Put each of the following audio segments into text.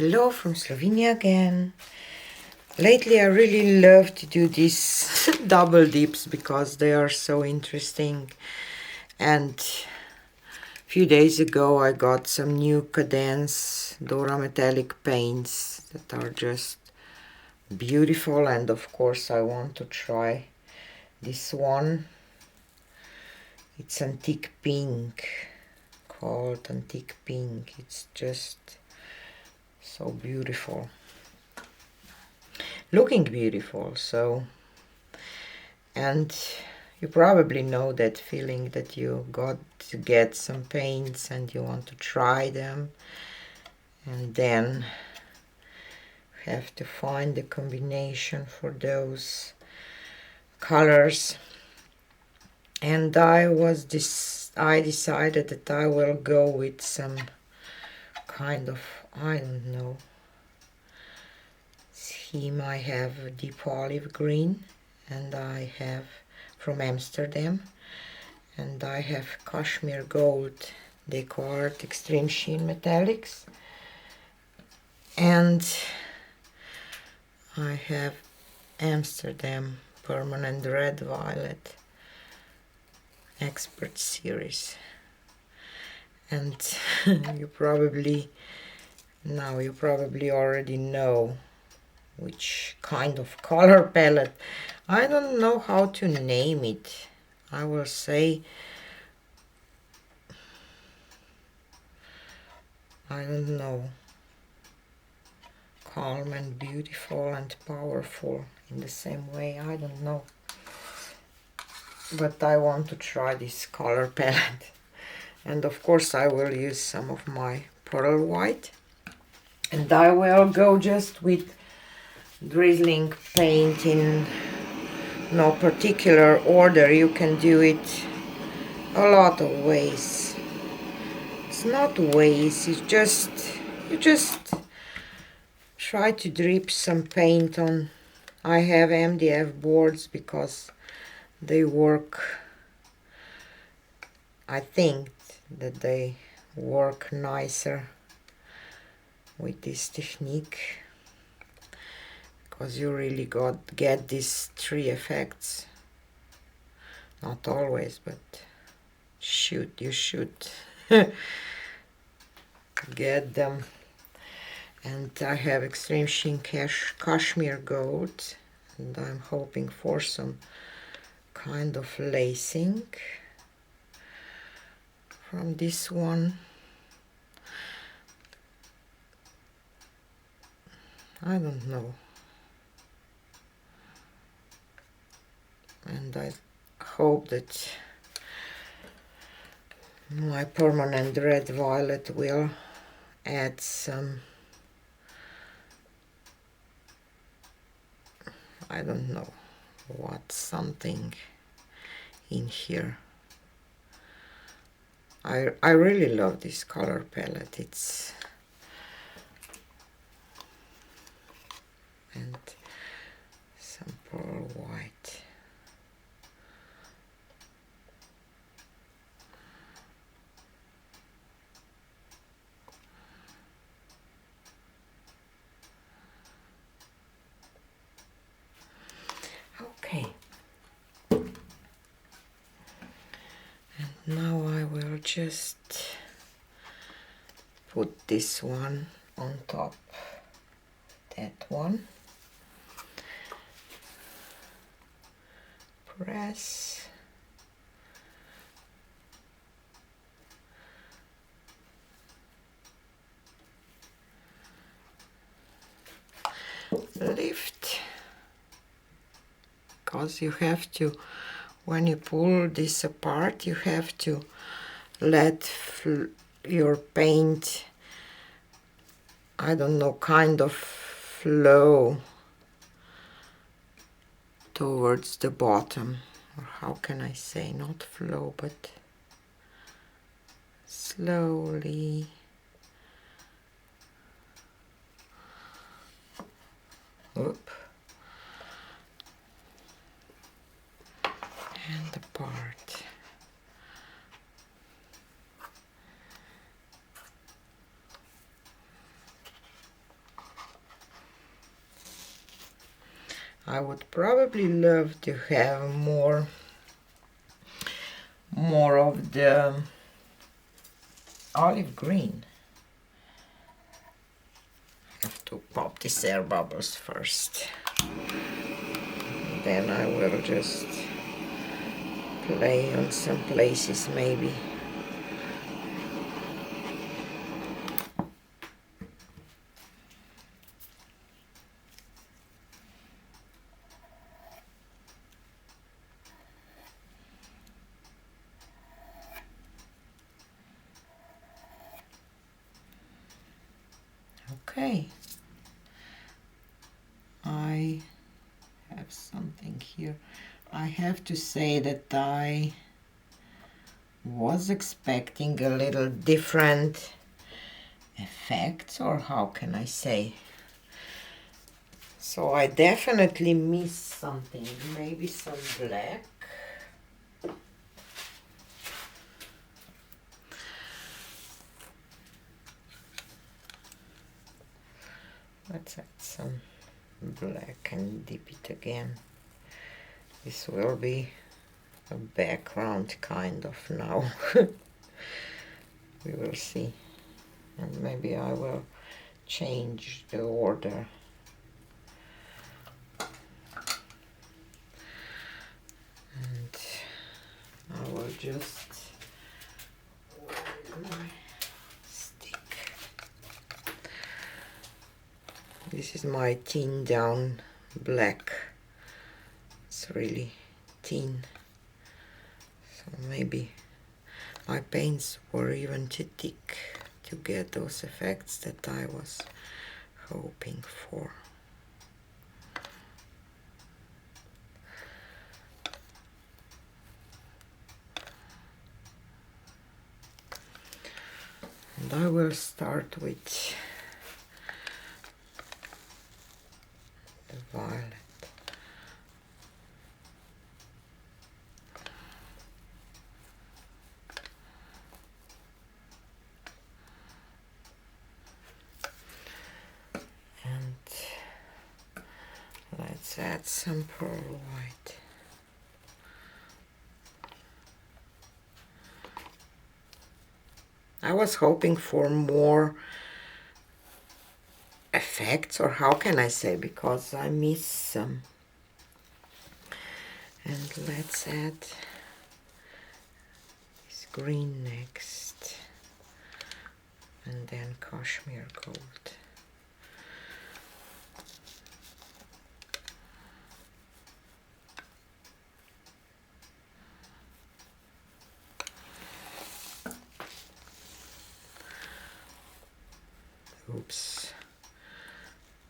Hello from Slovenia again. Lately I really love to do these double dips because they are so interesting. And a few days ago I got some new Cadence Dora metallic paints that are just beautiful, and of course I want to try this one. It's antique pink, called antique pink. It's just so beautiful, looking beautiful. So, and you probably know that feeling that you got to get some paints and you want to try them, and then have to find the combination for those colors. And I decided that I will go with some kind of, I don't know, theme. I have a deep olive green, and I have from Amsterdam, and I have cashmere gold DecoArt extreme sheen metallics, and I have Amsterdam permanent red violet expert series. And you probably already know which kind of color palette. I don't know how to name it. I will say, I don't know, calm and beautiful and powerful in the same way. I don't know, but I want to try this color palette. And of course I will use some of my pearl white, and I will go just with drizzling paint in no particular order. You can do it a lot of ways. It's not ways, it's just, you just try to drip some paint on. I have MDF boards because they work, I think that they work nicer with this technique, because you really get these three effects. Not always, but you should get them. And I have extreme sheen cashmere gold, and I'm hoping for some kind of lacing from this one. I don't know. And I hope that my permanent red violet will add some, I don't know what, something in here. I really love this color palette. It's, and some pearl white. Okay. And now I will just put this one on top, that one. Press. Lift. Because you have to, when you pull this apart, you have to let your paint, I don't know, kind of flow towards the bottom, or how can I say, not flow, but slowly. Oop. And apart. I would probably love to have more of the olive green. I have to pop these air bubbles first. Then I will just play on some places maybe. Okay, I have something here. I have to say that I was expecting a little different effects, or how can I say? So I definitely missed something, maybe some black. Let's add some black and dip it again. This will be a background kind of now. We will see. And maybe I will change the order. And I will just stick. This is my thin down black. It's really thin. So maybe my paints were even too thick to get those effects that I was hoping for. And I will start with the violet. And let's add some pearl white. I was hoping for more effects, or how can I say, because I missed some. And let's add this green next, and then cashmere gold. Oops.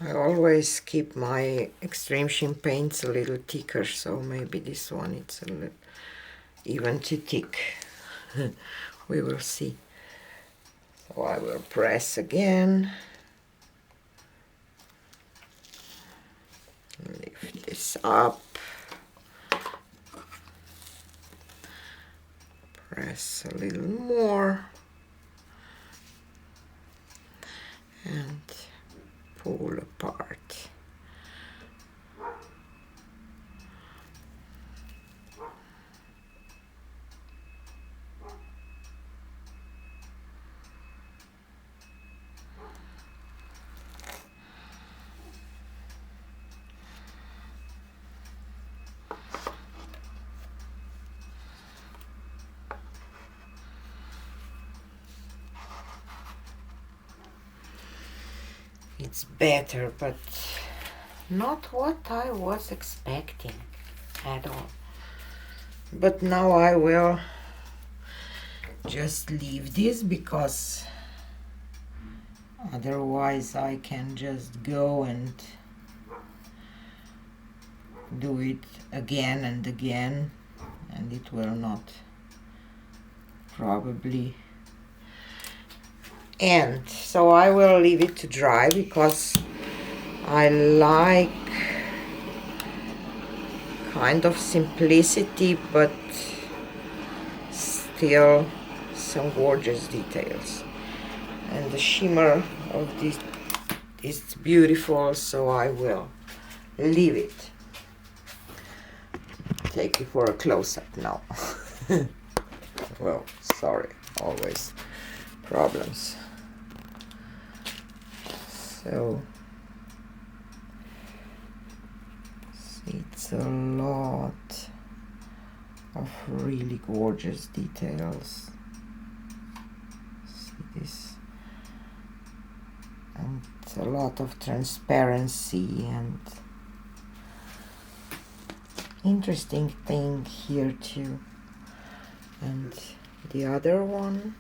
I always keep my extreme sheen paints a little thicker, so maybe this one it's a little even too thick. We will see. So I will press again. Lift this up. Press a little more. And pull apart. It's better, but not what I was expecting at all. But now I will just leave this, because otherwise I can just go and do it again and again, and it will not probably end. So I will leave it to dry, because I like kind of simplicity, but still some gorgeous details. And the shimmer of this is beautiful, so I will leave it. take you for a close-up now. Well, sorry, always problems. So it's a lot of really gorgeous details. See this? And a lot of transparency and interesting thing here too. And the other one,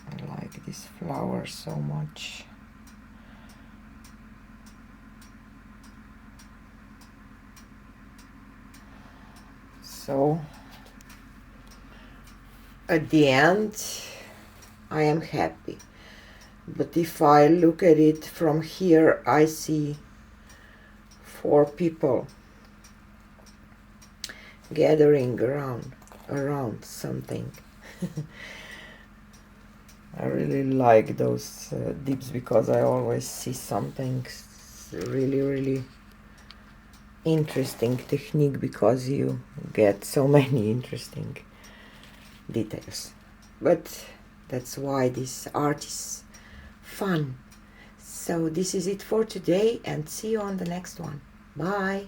I like this flower so much. So at the end I am happy, but if I look at it from here, I see 4 people gathering around something. I really like those dips because I always see something really interesting technique, because you get so many interesting details. But that's why this art is fun. So this is it for today, and see you on the next one. Bye.